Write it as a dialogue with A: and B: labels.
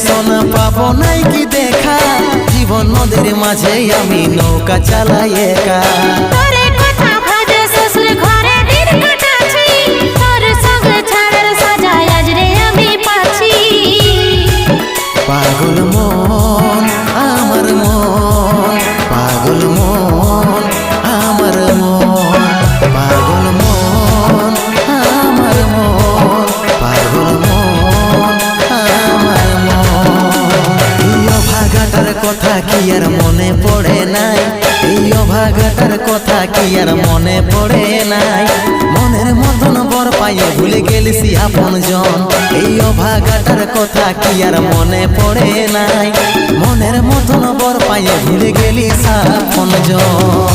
A: সোনা পাবো নাই কি দেখা, জীবন নদীর মাঝে আমি নৌকা চালাই একা।
B: তোরে কথা ভাবে শ্বশুর ঘরে দিন কাটাছি, তোর সঙ্গে ছাড়ার সাজা আজ রে আমি পাচ্ছি।
A: পাগল মন আমার মন, পাগল মন আমার মন, পাগল মন আমার মন, পাগল মন আমার মন। এই অভাগাটার কথা কি আর মনে পড়ে নাই, এই অভাগাটার কথা কি আর মনে পড়ে নাই। মনের মতন বর পাইয়ে ভুলে গেলিসি আপন জন, এই অভাগাটার কথা কি আর মনে পড়ে নাই। মনের মতন বর পাইয়ে ভুলে গেলিস আপন জন।